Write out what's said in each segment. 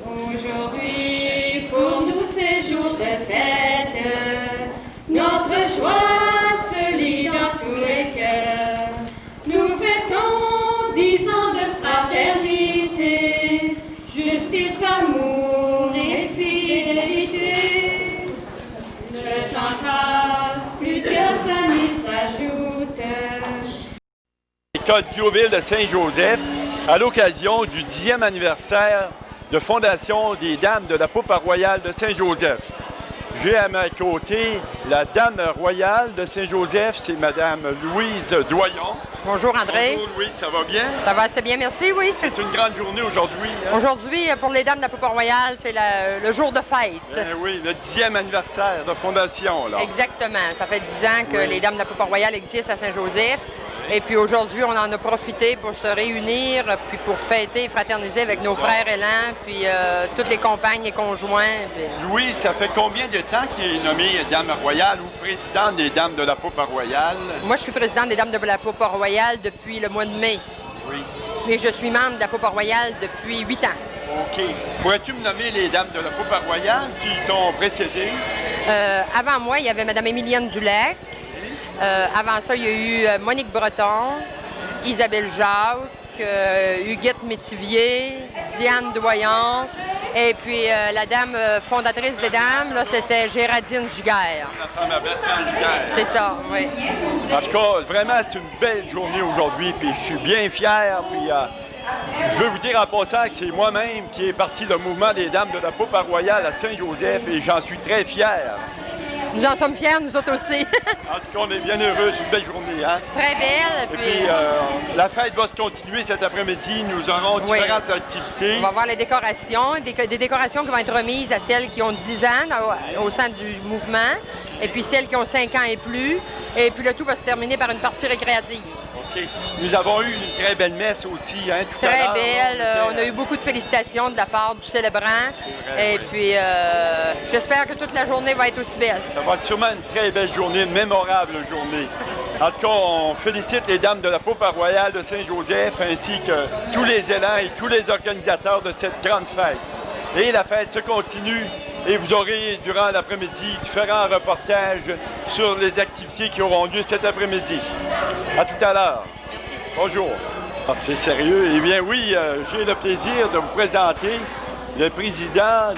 Aujourd'hui, pour nous, c'est jour de fête. Notre joie se lit dans tous les cœurs. Nous fêtons 10 ans de fraternité, justice, amour et fidélité. Le temps passe, plusieurs années s'ajoutent. L'école Bioville de Saint-Joseph, à l'occasion du 10e anniversaire de fondation des Dames de la Poupe royale de Saint-Joseph. J'ai à ma côté la Dame royale de Saint-Joseph, c'est Madame Louise Doyon. Bonjour André. Bonjour Louise, ça va bien? Ça va assez bien, merci, oui. C'est une grande journée aujourd'hui. Hein? Aujourd'hui, pour les Dames de la Poupe royale, c'est le jour de fête. Oui, le 10e anniversaire de fondation. Là. Exactement. Ça fait 10 ans que les Dames de la Poupe royale existent à Saint-Joseph. Et puis aujourd'hui, on en a profité pour se réunir, puis pour fêter et fraterniser avec nos frères élans, puis toutes les compagnes et conjoints. Puis... Louis, ça fait combien de temps qu'il est nommé Dame royale ou présidente des Dames de la Poupe royale? Moi, je suis présidente des Dames de la Poupe royale depuis le mois de mai. Oui. Mais je suis membre de la Poupe royale depuis 8 ans. OK. Pourrais-tu me nommer les Dames de la Poupe royale qui t'ont précédé? Avant moi, il y avait Mme Émilienne Dulac. Avant ça, il y a eu Monique Breton, Isabelle Jacques, Huguette Métivier, Diane Doyon, et puis la dame fondatrice des dames, là, c'était Géraldine Giguère. La femme à Bertrand Giguère. C'est ça, oui. En tout cas, vraiment, c'est une belle journée aujourd'hui, puis je suis bien fier, puis je veux vous dire en passant que c'est moi-même qui ai parti le mouvement des Dames de la Poupe royale à Saint-Joseph, et j'en suis très fier. Nous en sommes fiers, nous autres aussi. En tout cas, on est bien heureux, c'est une belle journée, hein? Très belle. Et puis, la fête va se continuer cet après-midi. Nous aurons différentes activités. On va voir les décorations, des décorations qui vont être remises à celles qui ont 10 ans au sein du mouvement, et puis celles qui ont 5 ans et plus. Et puis le tout va se terminer par une partie récréative. OK. Nous avons eu une très belle messe aussi, hein, tout à l'heure. Très belle. On a eu beaucoup de félicitations de la part du célébrant. Vrai, et puis, j'espère que toute la journée va être aussi belle. Ça va être sûrement une très belle journée, une mémorable journée. En tout cas, on félicite les Dames de la Poupe royale de Saint-Joseph, ainsi que tous les élans et tous les organisateurs de cette grande fête. Et la fête se continue. Et vous aurez, durant l'après-midi, différents reportages sur les activités qui auront lieu cet après-midi. À tout à l'heure. Merci. Bonjour. Ah, c'est sérieux. Eh bien oui, j'ai le plaisir de vous présenter le président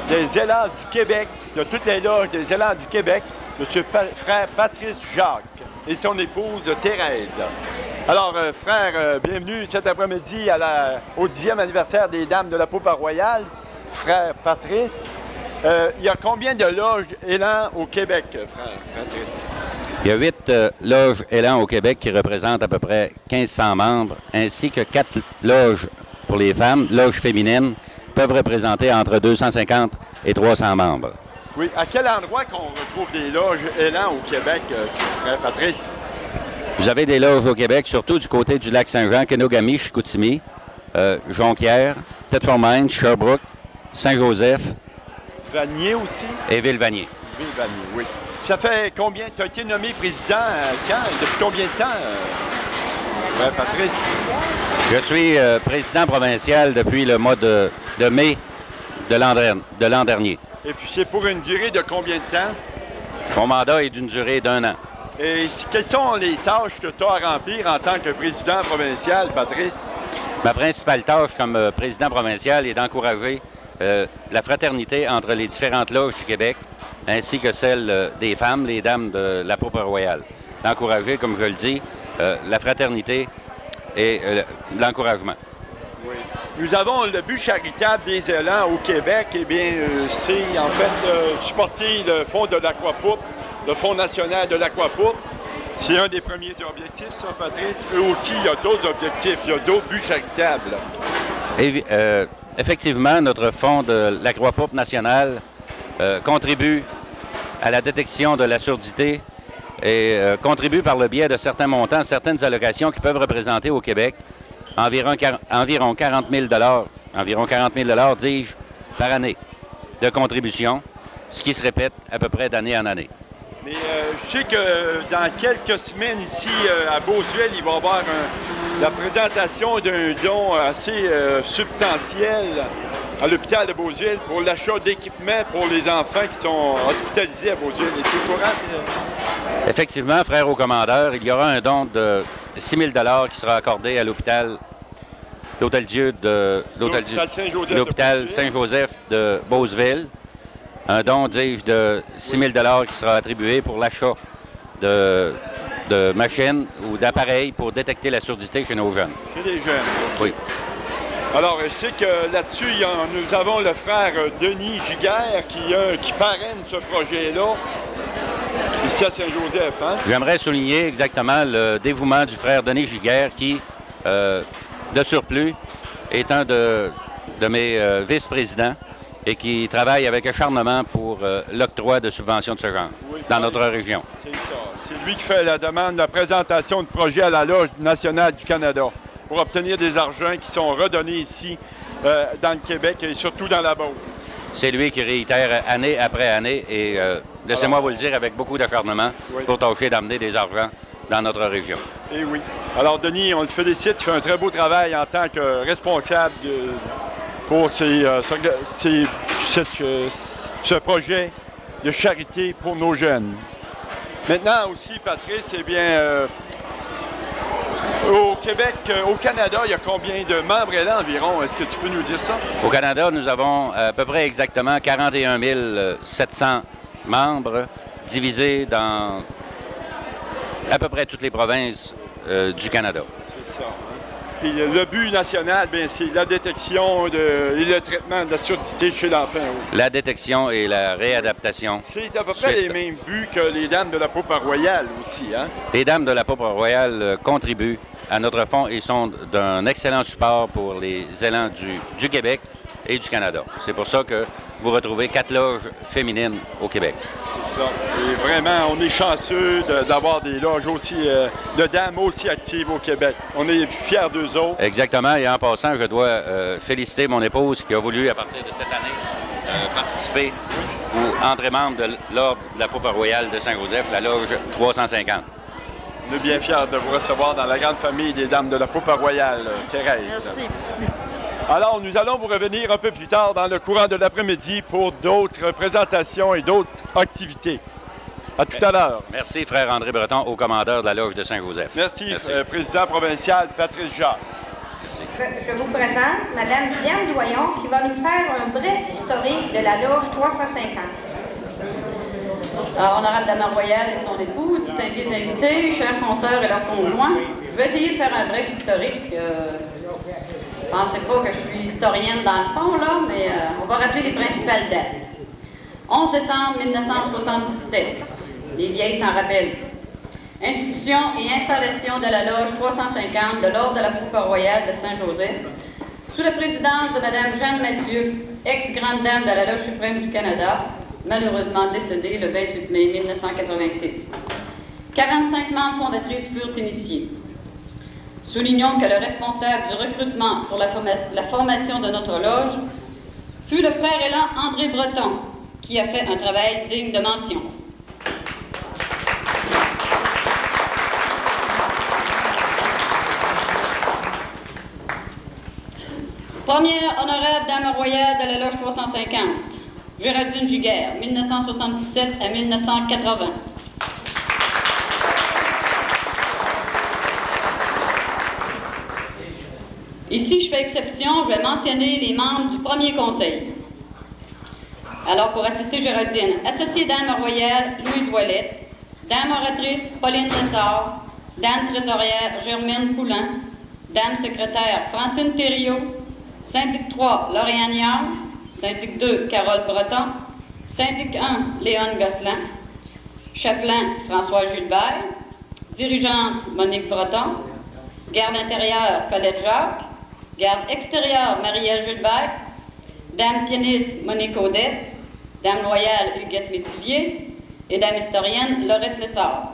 des élans du Québec, de toutes les loges des élans du Québec, M. Frère Patrice Jacques et son épouse Thérèse. Alors, frère, bienvenue cet après-midi au 10e anniversaire des Dames de la Poupe royale. Frère Patrice, il y a combien de loges élans au Québec, frère Patrice? Il y a 8 loges élans au Québec qui représentent à peu près 1500 membres, ainsi que 4 loges pour les femmes, loges féminines, peuvent représenter entre 250 et 300 membres. Oui. À quel endroit qu'on retrouve des loges élans au Québec, frère Patrice? Vous avez des loges au Québec, surtout du côté du lac Saint-Jean, Kenogami, Chicoutimi, Jonquière, Tête-Formaine, Sherbrooke, Saint-Joseph. Vanier aussi? Et Ville-Vanier. Ville-Vanier, oui. Ça fait combien? Tu as été nommé président quand? Depuis combien de temps, frère Patrice? Je suis président provincial depuis le mois de mai de l'an dernier. Et puis c'est pour une durée de combien de temps? Mon mandat est d'une durée d'1 an. Et quelles sont les tâches que tu as à remplir en tant que président provincial, Patrice? Ma principale tâche comme président provincial est d'encourager la fraternité entre les différentes loges du Québec, ainsi que celle des femmes, les Dames de la Poupe royale. D'encourager, comme je le dis, la fraternité et l'encouragement. Oui. Nous avons le but charitable des élans au Québec, eh bien, c'est en fait supporter le fonds de l'Aquapoupe, le Fonds national de l'Aquapoupe. C'est un des premiers objectifs, ça, Patrice. Eux aussi, il y a d'autres objectifs, il y a d'autres buts charitables. Et, effectivement, notre fonds de l'Aquapoupe national contribue à la détection de la surdité et contribue par le biais de certains montants, certaines allocations qui peuvent représenter au Québec environ 40 000 dis-je, par année de contribution, ce qui se répète à peu près d'année en année. Mais je sais que dans quelques semaines ici à Beauceville, il va y avoir la présentation d'un don assez substantiel à l'hôpital de Beauzile pour l'achat d'équipements pour les enfants qui sont hospitalisés à Beauzile. Es-tu au courant? Effectivement, frère au commandeur, il y aura un don de 6 000 $ qui sera accordé à l'hôpital l'Hôtel-Dieu de l'hôpital Saint-Joseph de Beauzeville. Un don, dis-je, de 6 000 $ qui sera attribué pour l'achat de machines ou d'appareils pour détecter la surdité chez nos jeunes. Chez les jeunes. Oui. Alors, je sais que là-dessus, nous avons le frère Denis Giguère qui parraine ce projet-là, ici à Saint-Joseph. Hein? J'aimerais souligner exactement le dévouement du frère Denis Giguère qui, de surplus, est un de mes vice-présidents et qui travaille avec acharnement pour l'octroi de subventions de ce genre dans notre région. C'est ça. C'est lui qui fait la demande de présentation de projet à la Loge nationale du Canada pour obtenir des argents qui sont redonnés ici dans le Québec et surtout dans la Beauce. C'est lui qui réitère année après année et laissez-moi vous le dire avec beaucoup d'acharnement pour tâcher d'amener des argents dans notre région. Eh oui. Alors Denis, on le félicite, il fait un très beau travail en tant que responsable pour ce projet de charité pour nos jeunes. Maintenant aussi, Patrice, eh bien, au Québec, au Canada, il y a combien de membres là environ? Est-ce que tu peux nous dire ça? Au Canada, nous avons à peu près exactement 41 700 membres divisés dans à peu près toutes les provinces du Canada. C'est ça. Hein? Puis le but national, bien, c'est la détection et le traitement de la surdité chez l'enfant. Oui. La détection et la réadaptation. C'est à peu près les mêmes buts que les Dames de la Paupe Royale aussi. Hein? Les Dames de la Paupe Royale contribuent à notre fonds et sont d'un excellent support pour les élans du Québec et du Canada. C'est pour ça que vous retrouvez 4 loges féminines au Québec. C'est ça. Et vraiment, on est chanceux d'avoir des loges aussi, de dames aussi actives au Québec. On est fiers d'eux autres. Exactement. Et en passant, je dois féliciter mon épouse qui a voulu, à partir de cette année, participer ou entrer membre de l'Ordre de la Paupe Royale de Saint-Joseph, la loge 350. On est bien fiers de vous recevoir dans la grande famille des Dames de la Paupe Royale, Thérèse. Merci. Alors, nous allons vous revenir un peu plus tard dans le courant de l'après-midi pour d'autres présentations et d'autres activités. À tout à l'heure. Merci, frère André Breton, au commandeur de la Loge de Saint-Joseph. Merci. Président provincial Patrice Jacques. Je vous présente Mme Diane Doyon qui va nous faire un bref historique de la Loge 350. Alors, honorable Dame Royale et son époux, distingués invités, chers consoeurs et leurs conjoints, je vais essayer de faire un bref historique. Pensez pas que je suis historienne dans le fond, là, mais on va rappeler les principales dates. 11 décembre 1977. Les vieilles s'en rappellent. Institution et installation de la Loge 350 de l'Ordre de la Paupe Royale de Saint-Joseph, sous la présidence de Mme Jeanne Mathieu, ex-grande dame de la Loge suprême du Canada, malheureusement décédée le 28 mai 1986. 45 membres fondatrices furent initiées. Soulignons que le responsable du recrutement pour la formation de notre loge fut le frère élan André Breton, qui a fait un travail digne de mention. Première honorable Dame Royale de la Loge 350, Géraldine Giguère, 1977 à 1980. Ici, je fais exception, je vais mentionner les membres du premier conseil. Alors, pour assister Géraldine, associée Dame Royale, Louise Ouellette, Dame oratrice, Pauline Lessard, Dame trésorière, Germaine Poulain, Dame secrétaire, Francine Thériault, Syndic 3, Lauriane Yard, Syndic 2, Carole Breton, Syndic 1, Léon Gosselin, Chapelain, François Gilbert, Dirigeante, Monique Breton, Garde intérieure, Colette Jacques, Garde extérieure, Marielle Gilbert, Dame pianiste, Monique Audette, Dame loyale, Huguette Métivier et Dame historienne, Laurette Lessard.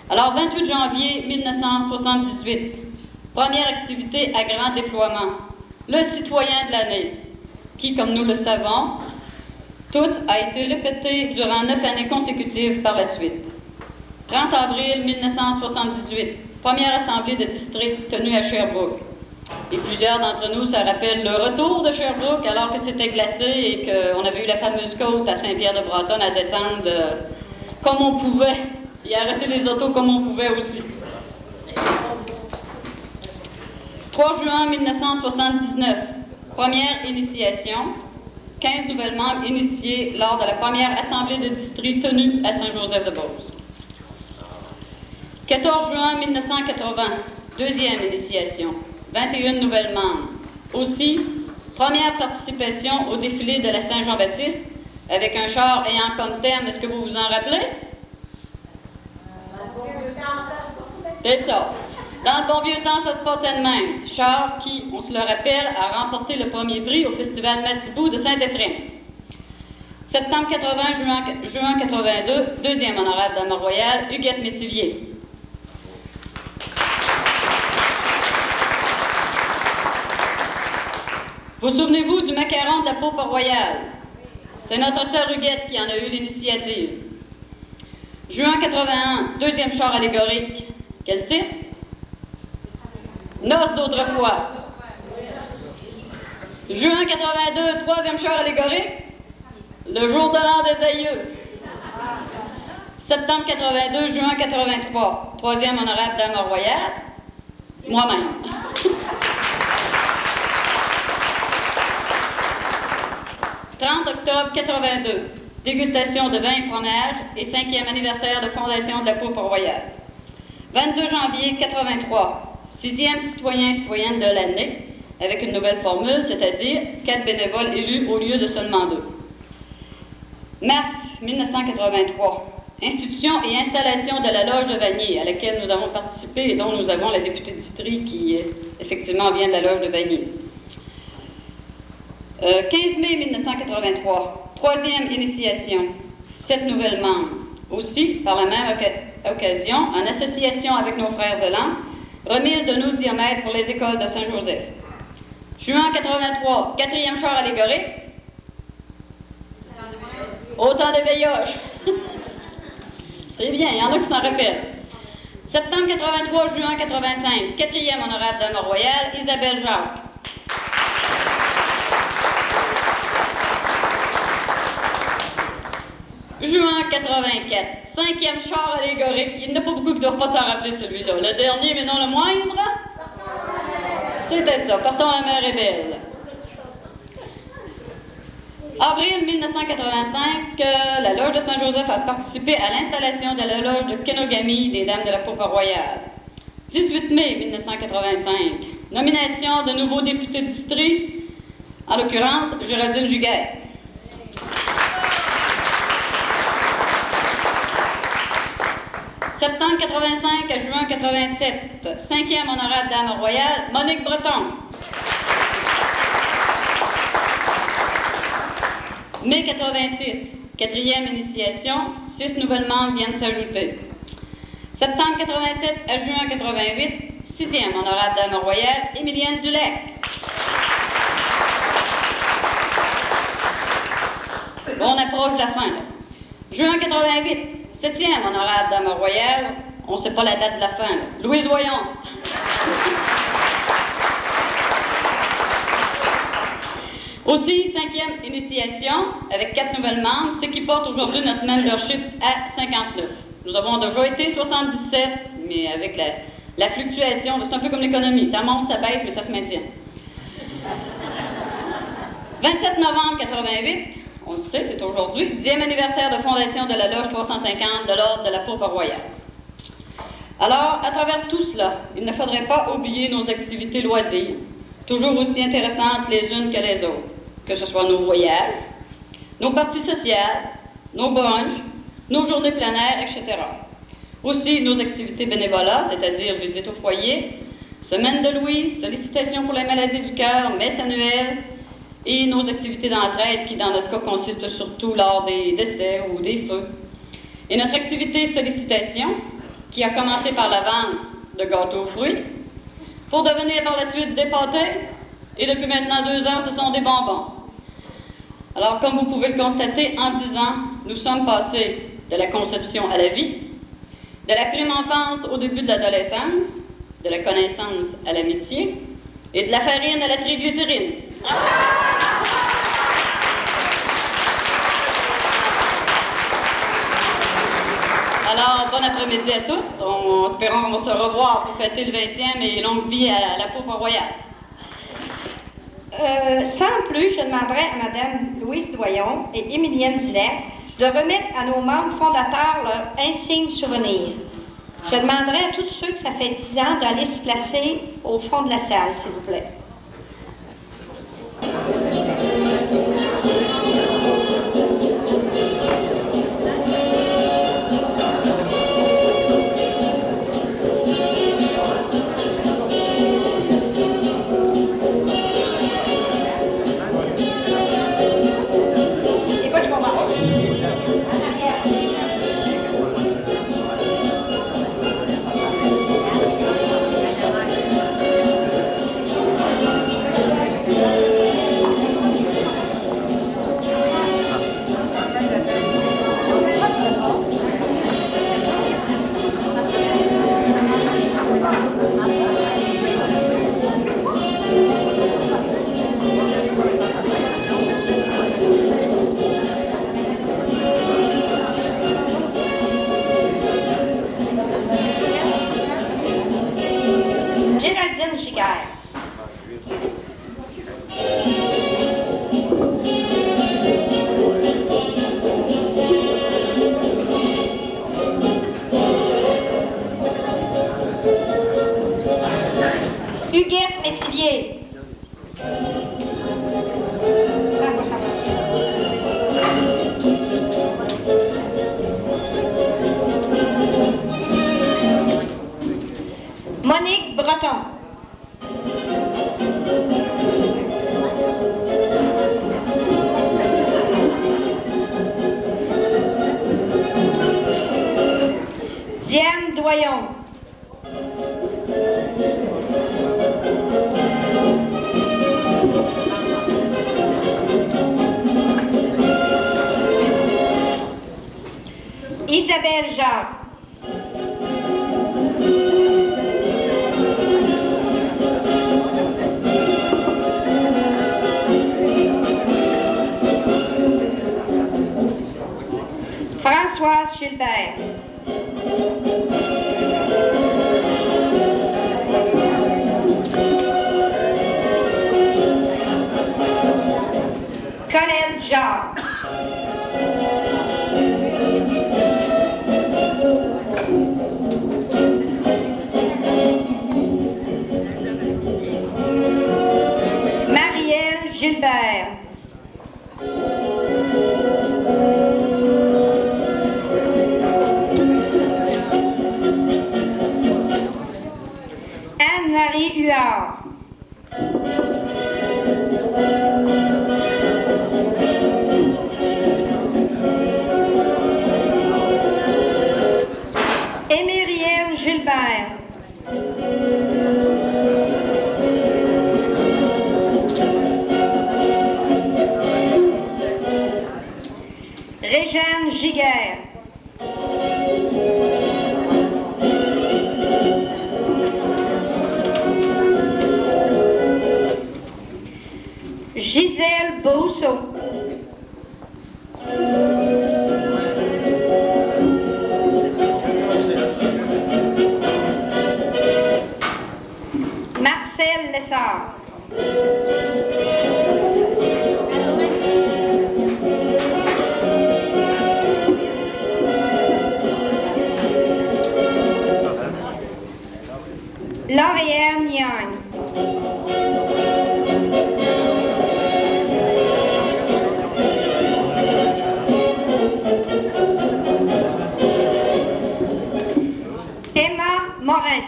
Alors, 28 janvier 1978, première activité à grand déploiement, le citoyen de l'année, qui, comme nous le savons, tous a été répété durant 9 années consécutives par la suite. 30 avril 1978, première assemblée de district tenue à Sherbrooke. Et plusieurs d'entre nous se rappellent le retour de Sherbrooke alors que c'était glacé et qu'on avait eu la fameuse côte à Saint-Pierre-de-Bretonne à descendre comme on pouvait et arrêter les autos comme on pouvait aussi. 3 juin 1979, première initiation, 15 nouvelles membres initiés lors de la première assemblée de district tenue à Saint-Joseph-de-Beauce. 14 juin 1980, deuxième initiation, 21 nouvelles membres. Aussi, première participation au défilé de la Saint-Jean-Baptiste avec un char ayant comme thème, est-ce que vous vous en rappelez? C'est ça. Dans le bon vieux temps, ça se passait de même. Char qui, on se le rappelle, a remporté le premier prix au Festival Matibou de Saint-Éphrem. Septembre 80, juin 82, deuxième honorable dame royale, Huguette Métivier. Vous souvenez-vous du macaron de la Paupe royale? C'est notre sœur Huguette qui en a eu l'initiative. Juin 81, deuxième char allégorique. Quel titre? Noces d'autrefois. Juin 82, troisième char allégorique. Le jour de l'an des aïeux. Septembre 82, juin 83, troisième honorable dame royale. Moi-même. 30 octobre 82, dégustation de vin et fromage et 5e anniversaire de fondation de la Paupe royale. 22 janvier 83, 6e citoyen et citoyenne de l'année, avec une nouvelle formule, c'est-à-dire 4 bénévoles élus au lieu de seulement 2. Mars 1983, institution et installation de la loge de Vanier, à laquelle nous avons participé et dont nous avons la députée de district qui, effectivement, vient de la loge de Vanier. 15 mai 1983, troisième initiation, 7 nouvelles membres. Aussi, par la même occasion, en association avec nos frères zélants, remise de nos diamètres pour les écoles de Saint-Joseph. Juin 83, quatrième char allégorique. Autant de veilloches. C'est bien, il y en a qui s'en rappellent. Septembre 83, juin 85, quatrième honorable dame royale, Isabelle Jacques. Juin 84, cinquième char allégorique. Il n'y en a pas beaucoup qui ne doivent pas s'en rappeler celui-là. Le dernier, mais non le moindre, c'était ça. Partons la mer est belle. Avril 1985, la loge de Saint-Joseph a participé à l'installation de la loge de Kenogami des Dames de la Paupe royale. 18 mai 1985, nomination de nouveaux députés de district, en l'occurrence Géraldine Juguet. Septembre 85 à juin 87, 5e honorable dame royale, Monique Breton. Mai 86, 4e initiation, 6 nouvelles membres viennent s'ajouter. Septembre 87 à juin 88, 6e honorable dame royale, Émilienne Dulec. Bon, on approche de la fin, là. Juin 88, 7e honorable dame royale, on ne sait pas la date de la fin, là. Louise Voyon. Aussi, 5e initiation, avec 4 nouvelles membres, ce qui porte aujourd'hui notre membership à 59. Nous avons déjà été 77, mais avec la fluctuation, c'est un peu comme l'économie, ça monte, ça baisse, mais ça se maintient. 27 novembre 88, on le sait, c'est aujourd'hui, 10e anniversaire de fondation de la loge 350 de l'Ordre de la Paupe royale. Alors, à travers tout cela, il ne faudrait pas oublier nos activités loisirs, toujours aussi intéressantes les unes que les autres, que ce soit nos voyages, nos parties sociales, nos brunchs, nos journées plein air, etc. Aussi nos activités bénévolat, c'est-à-dire visite au foyer, semaine de Louis, sollicitation pour les maladies du cœur, messe annuelle, et nos activités d'entraide qui, dans notre cas, consistent surtout lors des décès ou des feux. Et notre activité sollicitation, qui a commencé par la vente de gâteaux aux fruits, pour devenir par la suite des pâtés, et depuis maintenant 2 ans, ce sont des bonbons. Alors, comme vous pouvez le constater, en 10 ans, nous sommes passés de la conception à la vie, de la prime enfance au début de l'adolescence, de la connaissance à l'amitié, Et de la farine à la triglycérine. Alors, bon après-midi à tous. En espérant qu'on va se revoir pour fêter le 20e et longue vie à la Coupe royale. Sans plus, je demanderai à Mme Louise Doyon et Émilienne Dulec de remettre à nos membres fondateurs leur insigne souvenir. Je demanderai à tous ceux que ça fait 10 ans d'aller se placer au fond de la salle, s'il vous plaît. Huguette Métivier. Monique Breton. Diane Doyon. Isabelle Jacques. Françoise Gilbert. Colette Jacques. Marielle Gilbert. Anne-Marie Huard. Émerienne Gilbert. Régine Giguère. Gisèle Bousseau. Marcel Lessard. Lauriane Young. Emma Morin.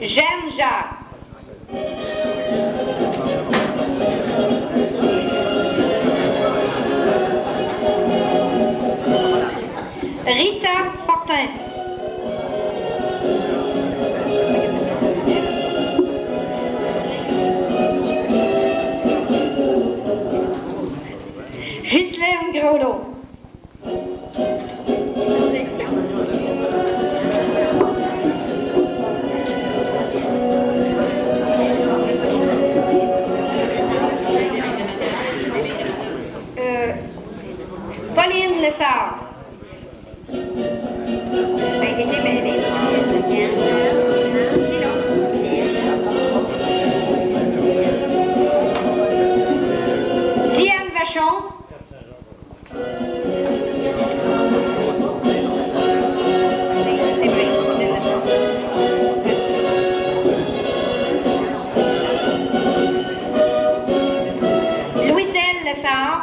Jeanne Jacques. Pirolo. Pauline Lessard. Diane Vachon. Louiselle Lessard.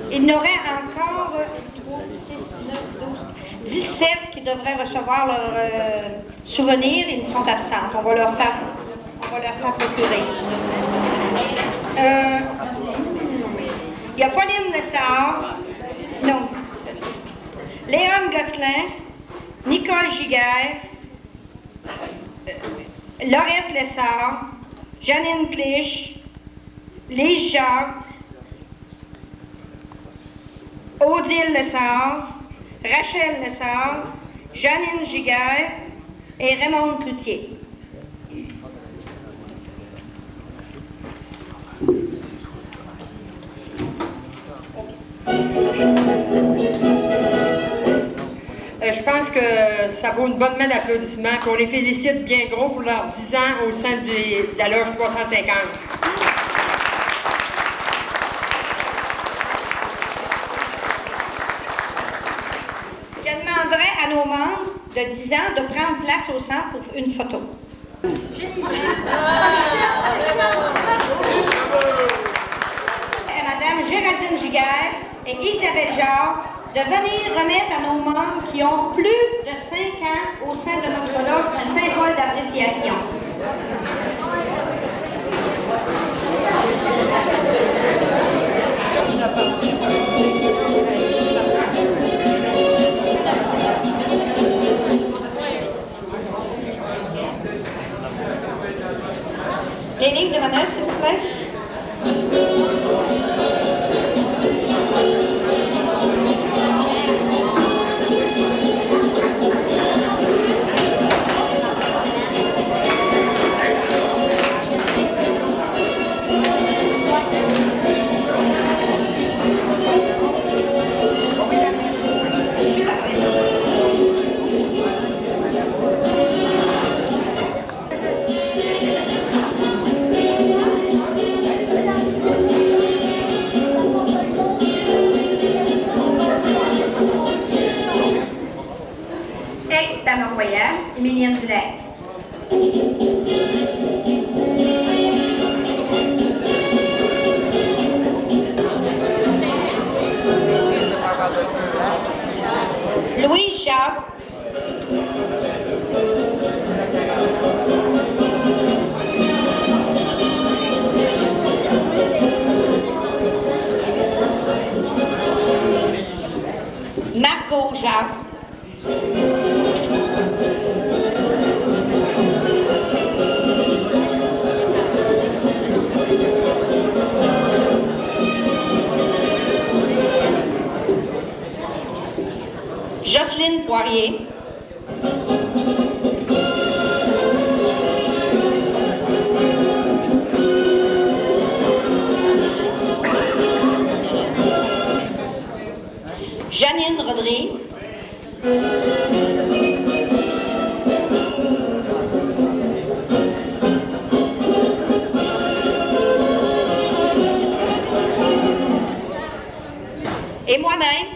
Il y en aurait encore 3, 6, 9, 12, 17 qui devraient recevoir leur souvenir. Ils sont absents. On va leur faire procurer. Il y a Pauline Lessard, non. Léon Gosselin, Nicole Giguère, Laurette Lessard, Janine Clich, Lise Jacques, Odile Lessard, Rachel Lessard, Janine Giguère et Raymond Cloutier. Je pense que ça vaut une bonne main d'applaudissements. On les félicite bien gros pour leurs 10 ans au sein de la loge 350. Je demanderai à nos membres de 10 ans de prendre place au centre pour une photo. Et Madame Géraldine Giguère et Isabelle Jacques de venir remettre à nos membres qui ont plus de 5 ans au sein de notre loge un symbole d'appréciation. Les lignes de manœuvre, s'il vous plaît. Ex-dame royale, Émilienne Dulac. Louise Jacques. Margot Jacques. Jocelyne Poirier. Janine Rodrigue. Et moi-même.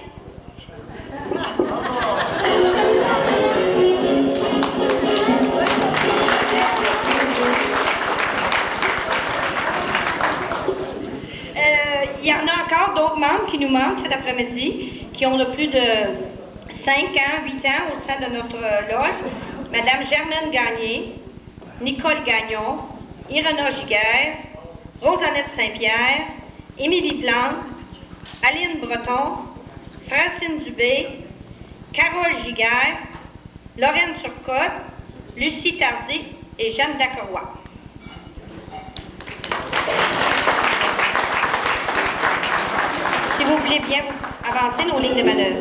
Il y en a encore d'autres membres qui nous manquent cet après-midi, qui ont de plus de 5 ans, 8 ans au sein de notre loge. Madame Germaine Gagné, Nicole Gagnon, Irena Giguère, Rosanette Saint-Pierre, Émilie Plante, Aline Breton, Francine Dubé, Carole Giguère, Lorraine Turcotte, Lucie Tardy et Jeanne Dacroix. Si vous voulez bien avancer nos lignes de manœuvre.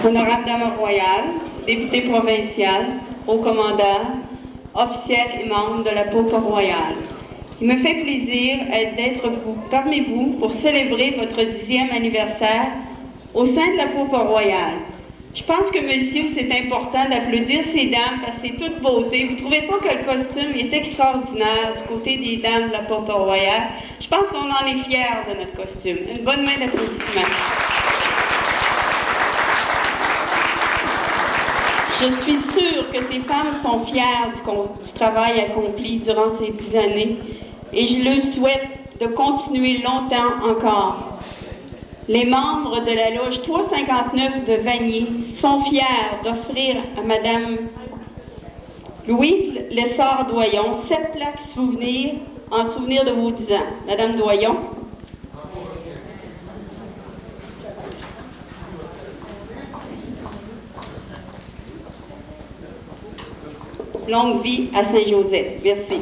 Honorable Dame royale, député provincial, haut commandeur, officiel et membre de la Paupe royale. Il me fait plaisir d'être parmi vous pour célébrer votre 10e anniversaire au sein de la Paupe royale. Je pense que, messieurs, c'est important d'applaudir ces dames parce que c'est toute beauté. Vous ne trouvez pas que le costume est extraordinaire du côté des dames de la Paupe royale? Je pense qu'on en est fiers de notre costume. Une bonne main d'applaudissements. Je suis sûre que ces femmes sont fières du travail accompli durant ces 10 années et je leur souhaite de continuer longtemps encore. Les membres de la loge 359 de Vanier sont fiers d'offrir à Madame Louise Lessard-Doyon 7 plaques souvenirs en souvenir de vos 10 ans. Madame Doyon. Longue vie à Saint-Joseph. Merci.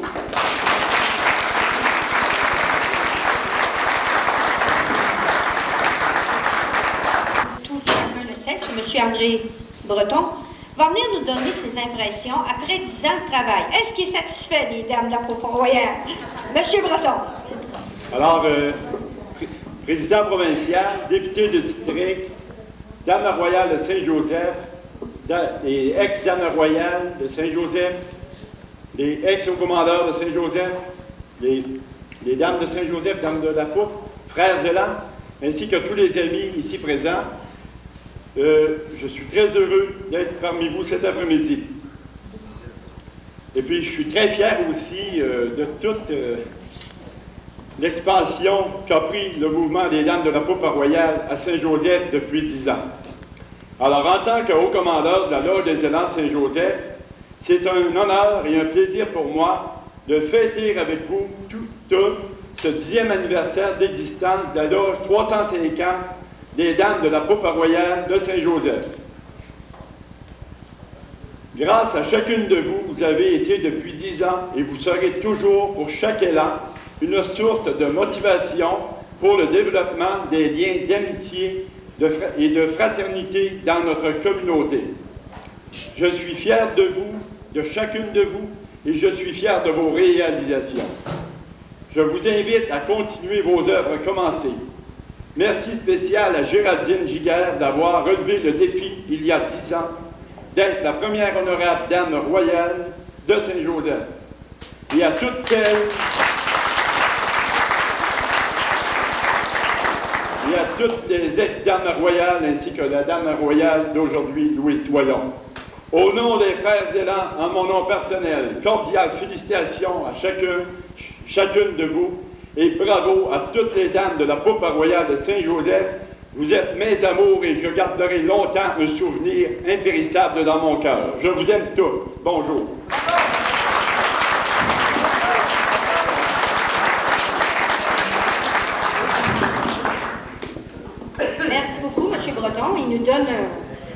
Tout chacun le sait, c'est M. André Breton va venir nous donner ses impressions après 10 ans de travail. Est-ce qu'il est satisfait des dames de la Paupe royale? M. Breton. Alors, président provincial, député de district, Dame royale de Saint-Joseph, les ex-Dame royale de Saint-Joseph, les ex-commandeurs de Saint-Joseph, les dames de Saint-Joseph, dames de la Paupe, frères Zélans, ainsi que tous les amis ici présents. Je suis très heureux d'être parmi vous cet après-midi. Et puis, je suis très fier aussi de toute l'expansion qu'a pris le mouvement des dames de la Paupe royale à Saint-Joseph depuis 10 ans. Alors, en tant que haut commandeur de la Loge des Élans de Saint-Joseph, c'est un honneur et un plaisir pour moi de fêter avec vous tous ce 10e anniversaire d'existence de la Loge 350 des Dames de la Paupe royale de Saint-Joseph. Grâce à chacune de vous, vous avez été depuis 10 ans et vous serez toujours, pour chaque élan, une source de motivation pour le développement des liens d'amitié et de fraternité dans notre communauté. Je suis fier de vous, de chacune de vous, et je suis fier de vos réalisations. Je vous invite à continuer vos œuvres commencées. Merci spécial à Géraldine Giguère d'avoir relevé le défi il y a 10 ans d'être la première honorable dame royale de Saint-Joseph. Et à toutes celles et à toutes les ex-dames royales ainsi que la dame royale d'aujourd'hui, Louise Doyon. Au nom des frères Zélans, en mon nom personnel, cordiales félicitations à chacune de vous et bravo à toutes les dames de la Paupe royale de Saint-Joseph. Vous êtes mes amours et je garderai longtemps un souvenir impérissable dans mon cœur. Je vous aime tous. Bonjour. Merci beaucoup, M. Breton. Il nous donne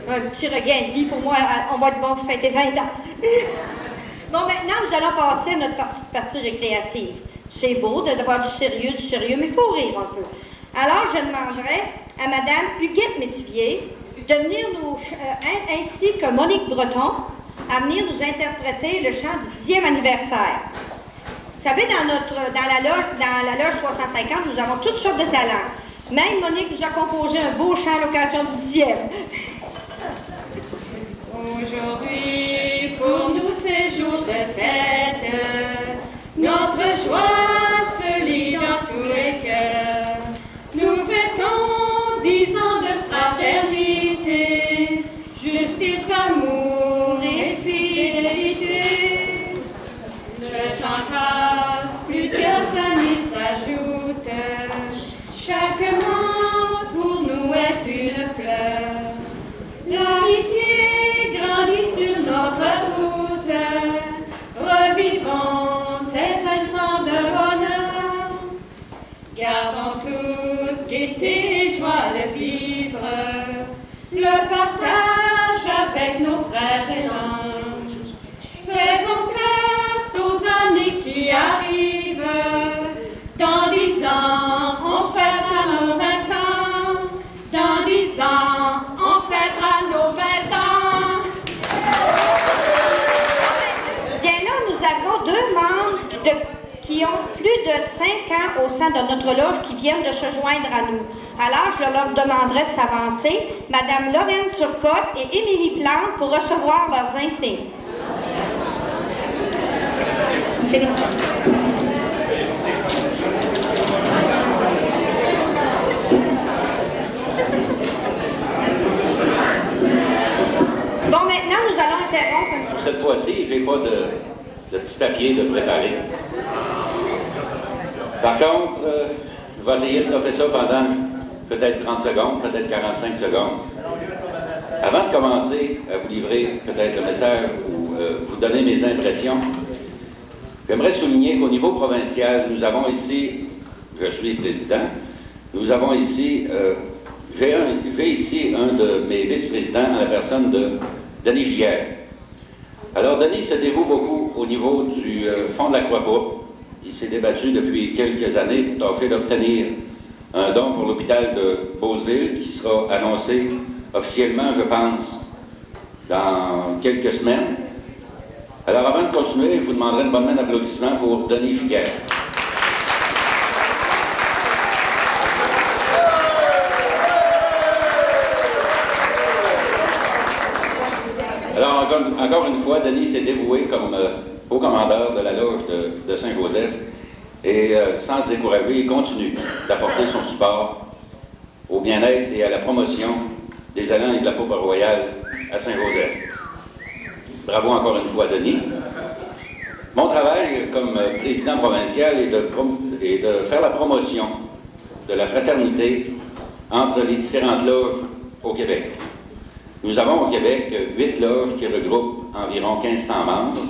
un petit regain de vie. Pour moi, on va être bon pour fêter 20 ans. Bon, maintenant, nous allons passer à notre partie récréative. C'est beau d'avoir du sérieux, mais il faut rire un peu. Alors, je demanderai à Mme Huguette Métivier de venir nous, ainsi que Monique Breton, à venir nous interpréter le chant du 10e anniversaire. Vous savez, dans la loge 350, nous avons toutes sortes de talents. Même Monique nous a composé un beau chant à l'occasion du 10e. Aujourd'hui, pour nous, c'est jour de fête. Notre joie se lit dans tous les cœurs. Nous fêtons 10 ans de fraternité, justice, amour et fidélité. Le temps passe, plusieurs années s'ajoutent. Chaque mois pour nous est une fleur. L'amitié grandit sur notre route. Revivons ces instants de bonheur. Gardons toute gaieté et joie de vivre. Le partage avec nos frères et anges. Faisons place aux années qui arrivent. Dans 10 ans, on fêtera nos 20 ans. Dans 10 ans, on fêtera nos 20 ans. Bien là, nous avons 2 membres qui ont plus de 5 ans au sein de notre loge qui viennent de se joindre à nous. Alors, je leur demanderai de s'avancer. Madame Lorraine Turcotte et Émilie Plante pour recevoir leurs insignes. Bon, maintenant, nous allons interrompre. Cette fois-ci, je n'ai pas de petit papier de préparer. Par contre, je vais essayer de faire ça pendant peut-être 30 secondes, peut-être 45 secondes. Avant de commencer à vous livrer peut-être le message ou vous donner mes impressions, j'aimerais souligner qu'au niveau provincial, nous avons ici, je suis président, nous avons ici, j'ai ici un de mes vice-présidents, la personne de Denis Giguère. Alors, Denis se dévoue beaucoup au niveau du Fonds de la Croix-Pourpre. Il s'est débattu depuis quelques années pour tâcher d'obtenir un don pour l'hôpital de Beauceville qui sera annoncé officiellement, je pense, dans quelques semaines. Alors, avant de continuer, je vous demanderai une bonne main d'applaudissement pour Denis Giguère. Alors, encore une fois, Denis s'est dévoué comme haut commandeur de la loge de Saint-Joseph et sans se décourager, il continue d'apporter son support au bien-être et à la promotion des élans et de la Pourpre royale à Saint-Joseph. Bravo encore une fois, Denis. Mon travail comme président provincial est de faire la promotion de la fraternité entre les différentes loges au Québec. Nous avons au Québec 8 loges qui regroupent environ 1500 membres.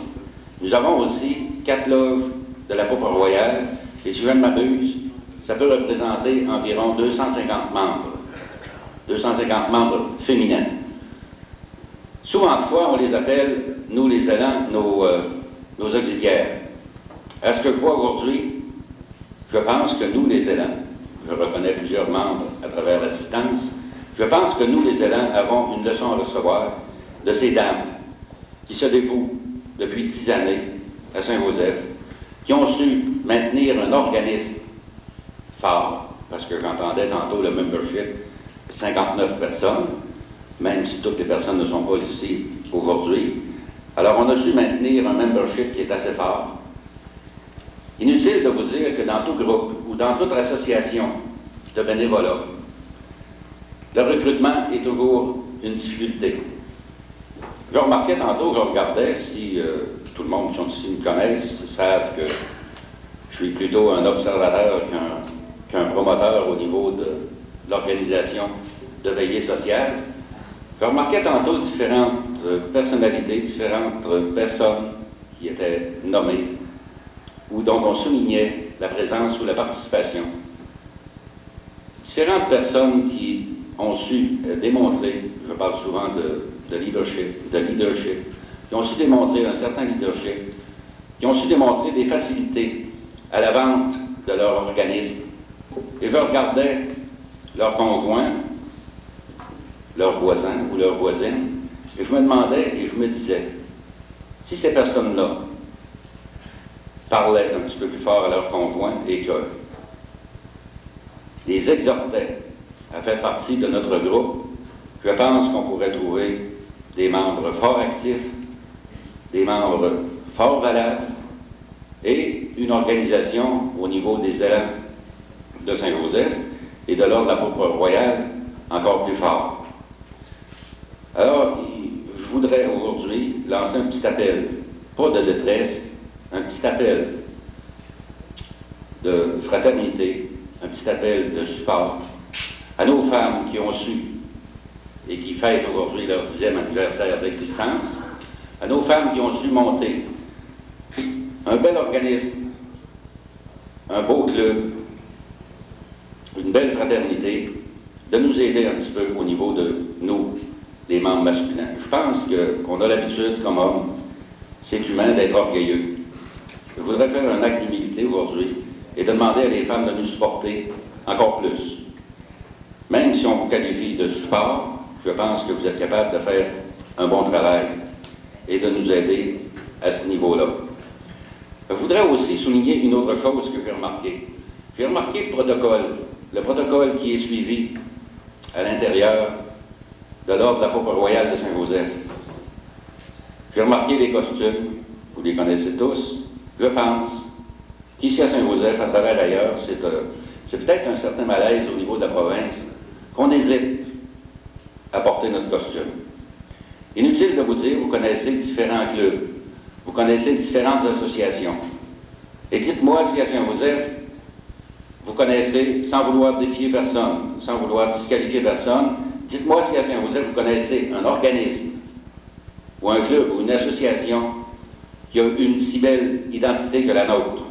Nous avons aussi 4 loges de la Pourpre royale, et si je ne m'abuse, ça peut représenter environ 250 membres. 250 membres féminins. Souvent de fois, on les appelle, nous les élans, nos auxiliaires. À ce que je vois aujourd'hui, je pense que nous les élans, je reconnais plusieurs membres à travers l'assistance, je pense que nous les élans avons une leçon à recevoir de ces dames qui se dévouent depuis 10 années à Saint-Joseph, qui ont su maintenir un organisme fort, parce que j'entendais tantôt le membership, 59 personnes, même si toutes les personnes ne sont pas ici aujourd'hui. Alors on a su maintenir un membership qui est assez fort. Inutile de vous dire que dans tout groupe ou dans toute association de bénévolat, le recrutement est toujours une difficulté. Je remarquais tantôt, je regardais, si tout le monde qui sont ici me connaissent, savent que je suis plutôt un observateur qu'un promoteur au niveau de l'organisation de veillée sociale. Je remarquais tantôt différentes personnalités, différentes personnes qui étaient nommées ou dont on soulignait la présence ou la participation. Différentes personnes qui ont su démontrer, je parle souvent de leadership, qui ont su démontrer un certain leadership, qui ont su démontrer des facilités à la vente de leur organisme. Et je regardais leurs conjoints, leurs voisins ou leurs voisines, et je me demandais et je me disais, si ces personnes-là parlaient un petit peu plus fort à leurs conjoints et que les exhortaient à faire partie de notre groupe, je pense qu'on pourrait trouver des membres fort actifs, des membres fort valables et une organisation au niveau des élans de Saint-Joseph et de l'Ordre de la Pourpre royale encore plus fort. Alors, je voudrais aujourd'hui lancer un petit appel, pas de détresse, un petit appel de fraternité, un petit appel de support à nos femmes qui ont su et qui fêtent aujourd'hui leur 10e anniversaire d'existence, à nos femmes qui ont su monter un bel organisme, un beau club, une belle fraternité, de nous aider un petit peu au niveau de nous, les membres masculins. Je pense qu'on a l'habitude, comme homme, c'est humain d'être orgueilleux. Je voudrais faire un acte d'humilité aujourd'hui et de demander à les femmes de nous supporter encore plus. Même si on vous qualifie de support, je pense que vous êtes capable de faire un bon travail et de nous aider à ce niveau-là. Je voudrais aussi souligner une autre chose que j'ai remarqué. J'ai remarqué le protocole qui est suivi à l'intérieur de l'Ordre de la Pourpre royale de Saint-Joseph. J'ai remarqué les costumes, vous les connaissez tous. Je pense qu'ici à Saint-Joseph, à travers ailleurs, c'est peut-être un certain malaise au niveau de la province qu'on hésite à porter notre costume. Inutile de vous dire, vous connaissez différents clubs, vous connaissez différentes associations. Et dites-moi si à Saint-Joseph, vous connaissez, sans vouloir défier personne, sans vouloir disqualifier personne, dites-moi si à Saint-Joseph, vous connaissez un organisme, ou un club, ou une association qui a une si belle identité que la nôtre.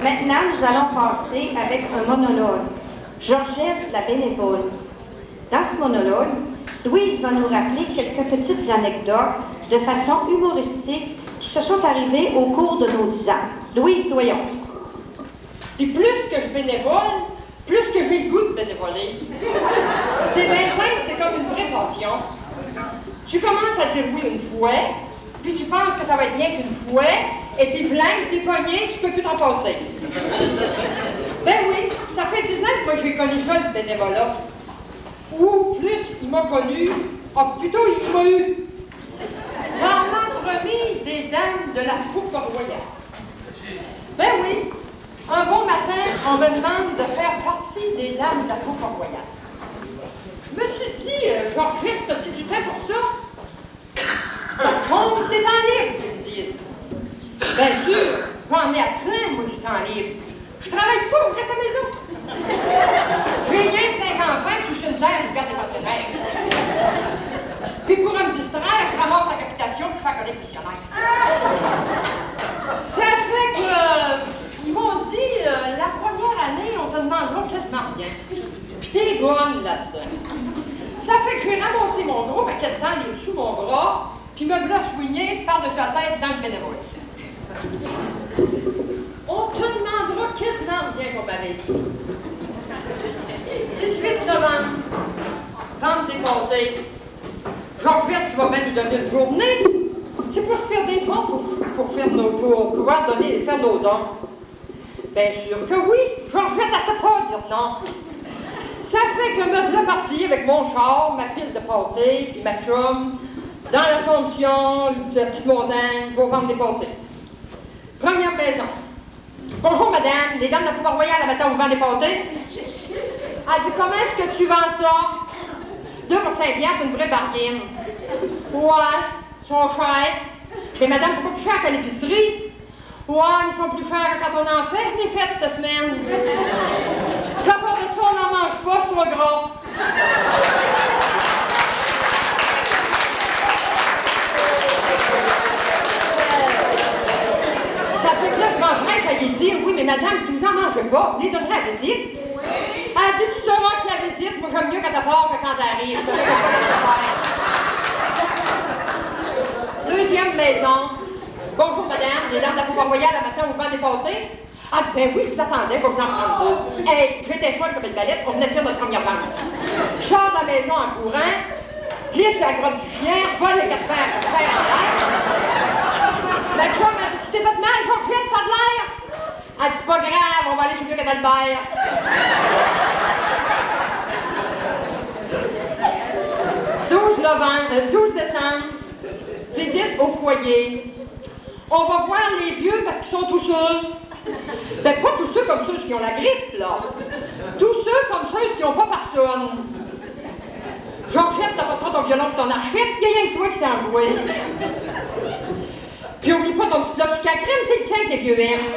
Maintenant, nous allons passer avec un monologue. Georgette, la bénévole. Dans ce monologue, Louise va nous rappeler quelques petites anecdotes de façon humoristique qui se sont arrivées au cours de nos 10 ans. Louise Doyon. Puis plus que je bénévole, plus que j'ai le goût de bénévoler. C'est bien simple, c'est comme une vraie passion. Tu commences à dire oui une fois, puis tu penses que ça va être bien qu'une fois, et t'es blanc, t'es pogné, tu peux plus t'en passer. Ben oui, ça fait 10 ans que j'ai connu ça, le bénévolat. Ou plus, il m'a connu, plutôt il m'a eu. Dans l'entremise des dames de la Pourpre royale. Ben oui, un bon matin, on me demande de faire partie des dames de la Pourpre royale. Je me suis dit, Georgette, t'as-tu du temps pour ça? Ça compte, t'es en libre, ils me disent. Bien sûr, j'en ai à plein, moi, du temps libre. Je travaille pas, je reste à la maison. J'ai rien de 5 enfants, je suis sur une terre, je regarde des pensionnaires. Puis pour me distraire, je ramasse la capitation, puis je fais connaître missionnaire. Ça fait que, ils m'ont dit, la première année, on te demandera quasiment rien. Puis t'es bonne là-dedans. Ça fait que j'ai ramassé mon gros paquet de dents sous mon bras, puis me voilà chouigné par-dessus la tête dans le bénévolat. On te demandera quasiment rien qu'on m'avait dit. 18 novembre, vente des pâtés. Georgette, tu vas bien nous donner une journée. C'est pour se faire des fonds, pour pouvoir faire nos dons. Bien sûr que oui, Georgette, elle sait pas dire non. Ça fait que me voilà partie avec mon char, ma pile de pâtés, puis ma chum, dans l'Assomption, la petite montagne, pour vendre des pâtés. Première maison. Bonjour madame, les dames de la Pourpre royale, à matin, vous vendez des pâtés? Elle dit, comment est-ce que tu vends ça? 2 pour 5 piastres, c'est une vraie bargaine. Ouais, sont chers. Mais madame, c'est pas plus cher qu'à l'épicerie. Ouais, mais ils sont plus chers que quand on en fait des fêtes cette semaine. Puis à part de ça, on n'en mange pas, c'est trop gras. Ça fait que là, je mangerais, ça y dit, oui, mais madame, si vous n'en mangez pas, vous les donnerez à la visite. Elle dit, tu sauras que la visite, moi j'aime mieux quand elle part que quand elle arrive. Deuxième maison. Bonjour madame, les dames de la Coupe Royale, la matin, vous pouvez dépasser? Ah ben oui, je vous attendais, je vais vous en prendre deux. Hey, j'étais folle comme une balette, on venait de faire notre première vente. Je sors de la maison en courant, glisse sur la grotte du chien, vole les 4 fers en l'air. La chum m'a dit, tu t'es fait mal, Georgette, ça a de l'air? Elle dit, c'est pas grave, on va aller chez Dieu Cadalbert. 12 décembre, visite au foyer. On va voir les vieux parce qu'ils sont tous seuls. Ben pas tous ceux comme ceux qui ont la grippe, là. Tous ceux comme ceux qui n'ont pas personne. Georgette, t'as pas trop ton violon et ton archette, il y a rien que toi qui s'en joué. Puis oublie pas ton petit bloc de crème, c'est le tien que les vieux aiment.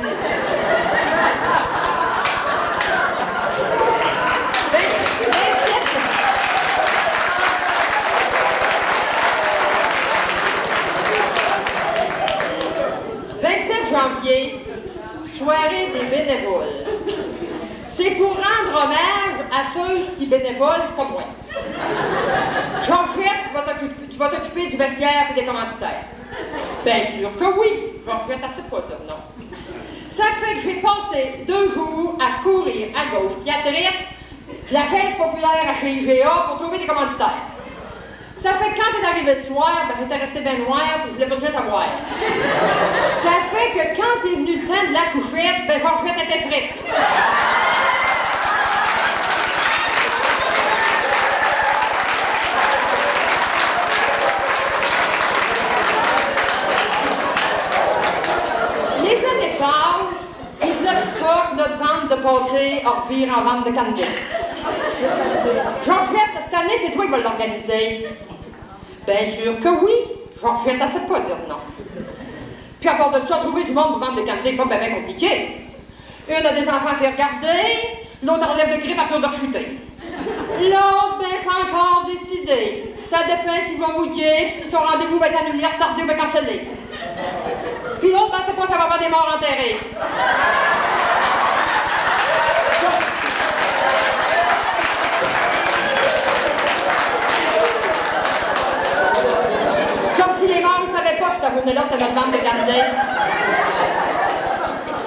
Janvier, soirée des bénévoles. C'est pour rendre hommage à ceux qui bénévolent comme moi. Georgette, tu vas t'occuper du vestiaire et des commanditaires. Bien sûr que oui, Georgette, elle sait pas ça, non. Ça fait que j'ai passé 2 jours à courir à gauche puis à droite de la caisse populaire à chez IGA pour trouver des commanditaires. Ça fait que quand t'es arrivé le soir, ben j'étais resté bien noir, puis je voulais pas te savoir. Ça fait que quand t'es venu le temps de la couchette, ben Georgette était frite. Les années passent, ils ne laissent pas que notre vente de pâté en revire en vente de cannabis. Georgette, cette année, c'est toi qui vas l'organiser. Bien sûr que oui. Georgette, elle sait pas dire non. Puis à part de ça, trouver du monde pour vendre des cannabis, pas bien compliqué. Une a des enfants à faire garder, l'autre enlève de grippe à tour de rechuter. L'autre, ben, pas encore décidé. Ça dépend s'il va mouiller, puis si son rendez-vous va être annulé, retardé ou va canceller. Puis l'autre, ben, c'est pas ça va avoir des morts enterrés. Les morts ne savaient pas que cette journée-là, c'était notre vente de cannabis.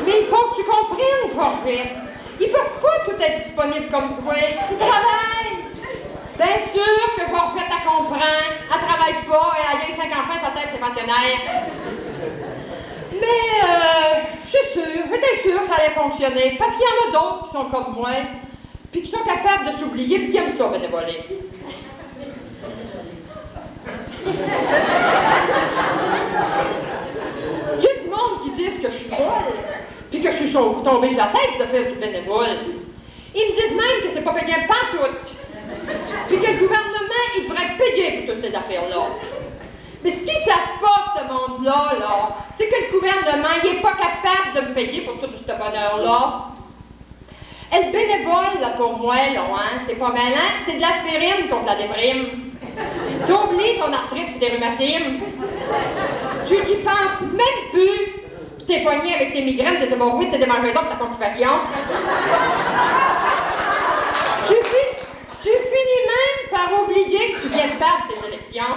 Mais il faut que tu comprennes, Georgette. Ils peuvent pas tout être disponibles comme toi. Ils travaillent. Bien sûr que Georgette, elle comprend. Elle travaille pas, elle a rien que 5 enfants, sa tête, c'est pensionnaire. Mais, j'étais sûre que ça allait fonctionner. Parce qu'il y en a d'autres qui sont comme moi, puis qui sont capables de s'oublier, puis qui aiment ça, bénévoler. Il y a du monde qui disent que je suis folle, puis que je suis tombée sur la tête de faire du bénévole. Ils me disent même que c'est pas payé pas tout, puis que le gouvernement, il devrait payer pour toutes ces affaires-là. Mais ce qu'ils savent pas, ce monde-là, c'est que le gouvernement, il est pas capable de me payer pour tout ce bonheur-là. Et le bénévole, là, pour moi, c'est pas malin, c'est de l'aspirine contre la déprime. T'oublies ton arthrite et tes rhumatismes. Tu n'y penses même plus. T'es poigné avec tes migraines, tes hémorroïdes, tes démangeaisons, ta constipation. Tu finis même par oublier que tu viens de perdre tes élections.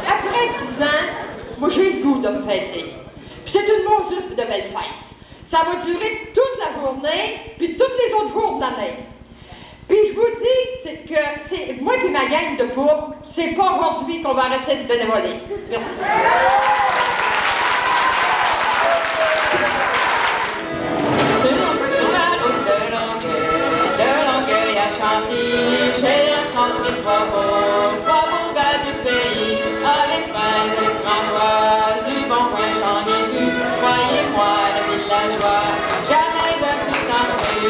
Après 6 ans, moi j'ai le goût de me fêter. Puis c'est une mauvaise de belle fête. Ça va durer toute la journée, puis tous les autres jours de l'année. Puis je vous dis que c'est moi qui ma gang de pourpre, c'est pas aujourd'hui qu'on va arrêter de bénévoler. Merci. De Longueuil à Chantilly, j'ai rencontré 3 beaux gars du pays, avec plein de François, du bon coin j'en ai vu, croyez-moi, le villageois, jamais de plus tenter,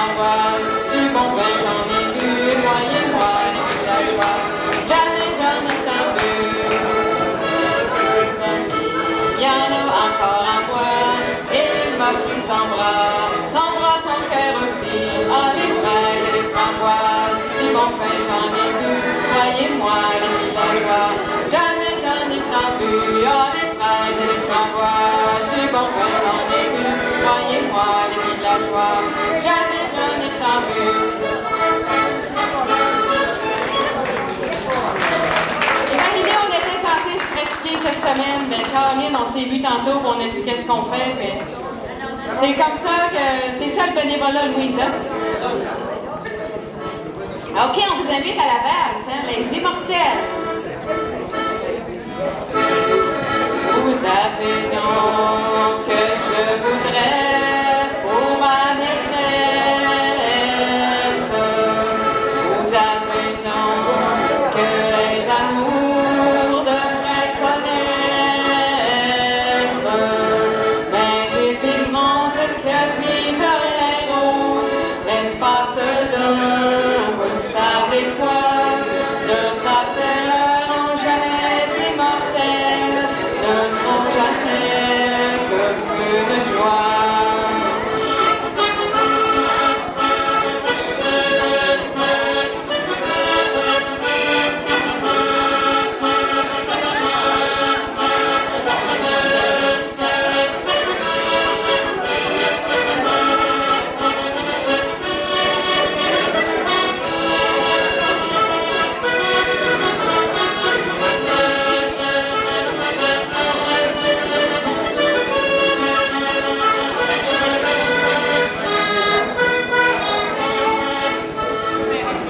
framboises, du bon vin j'en ai bu, voyez-moi les villageois, j'en ai tant vu. Il y en a encore à moi, et il m'a pris son bras, son cœur aussi, ah les fraises et les framboises, du bon vin j'en ai bu, voyez-moi les villageois, j'en ai tant vu, ah les fraises et les framboises, du bon vin j'en ai bu, voyez-moi les villageois, j'en ai tant vu. Imaginez, on était censé se pratiquer cette semaine, mais Caroline, on s'est vu tantôt, on a dit qu'est-ce qu'on fait, mais c'est comme ça que, c'est ça le bénévolat, Louise. OK, on vous invite à la valse, hein, les immortels. Vous avez donc que je voudrais pour ma maîtresse. Vous avez donc que les amours devraient connaître. Mais ils diront ce que vivent les roses, l'espace d'un, vous savez quoi, de sa leur jamais immortel, ne seront jamais que peu de joie.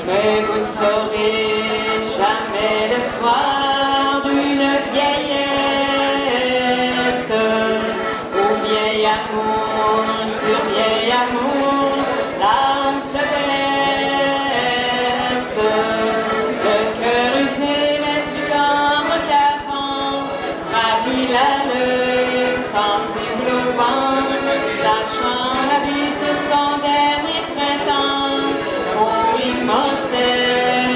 Mais vous ne saurez jamais le soir d'une vieillesse, ou vieil amour sur vieil amour, l'âme se blesse. Le cœur usé mais plus tendre qu'avant, fragile à l'œil, sensible au vent, sachant la vie de son dernier printemps. Pour l'immortel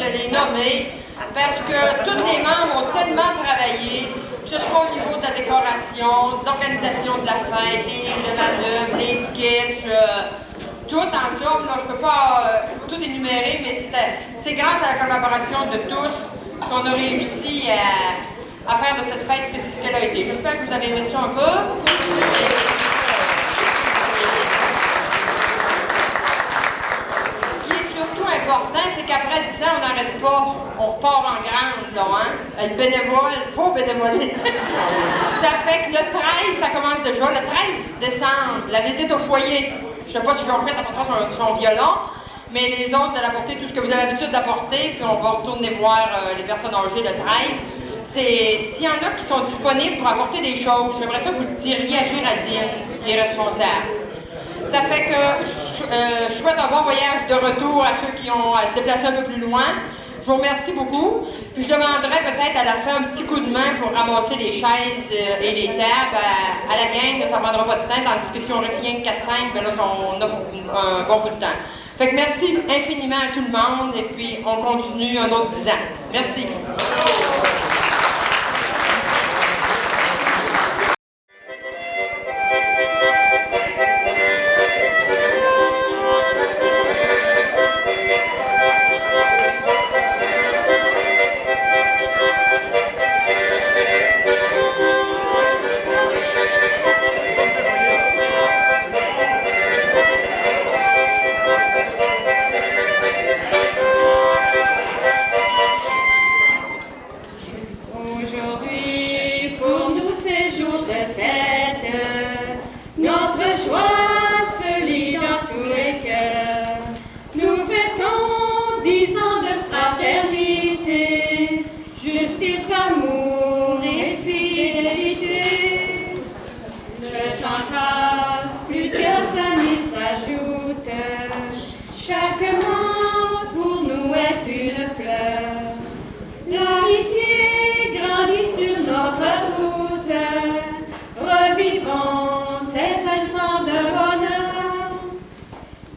les nommer parce que tous les membres ont tellement travaillé, que ce soit au niveau de la décoration, de l'organisation de la fête, les lignes de manœuvre, les sketchs, tout en somme. Là, je ne peux pas tout énumérer, mais c'est grâce à la collaboration de tous qu'on a réussi à faire de cette fête ce qu'elle a été. J'espère que vous avez aimé ça un peu. Important, c'est qu'après 10 ans, on n'arrête pas, on repart en grande, là, hein? Le bénévole, faut bénévoler. Ça fait que le 13, ça commence déjà. Le 13 décembre, la visite au foyer. Je sais pas si j'en fais apporter son violon, mais les autres, vous allez apporter tout ce que vous avez l'habitude d'apporter, puis on va retourner voir les personnes âgées le 13. S'il y en a qui sont disponibles pour apporter des choses, j'aimerais ça que vous le diriez à Géraldine, qui est responsable. Ça fait que je souhaite un bon voyage de retour à ceux qui ont à se déplacer un peu plus loin. Je vous remercie beaucoup. Puis je demanderai peut-être à la fin un petit coup de main pour ramasser les chaises et les tables à la gang. Ça ne prendra pas de temps, tandis que si on reste rien que 4-5, ben là, on a un bon bout de temps. Fait que merci infiniment à tout le monde et puis on continue un autre 10 ans. Merci.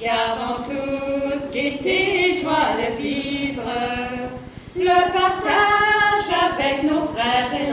Gardons toute gaieté et joie de vivre, le partage avec nos frères et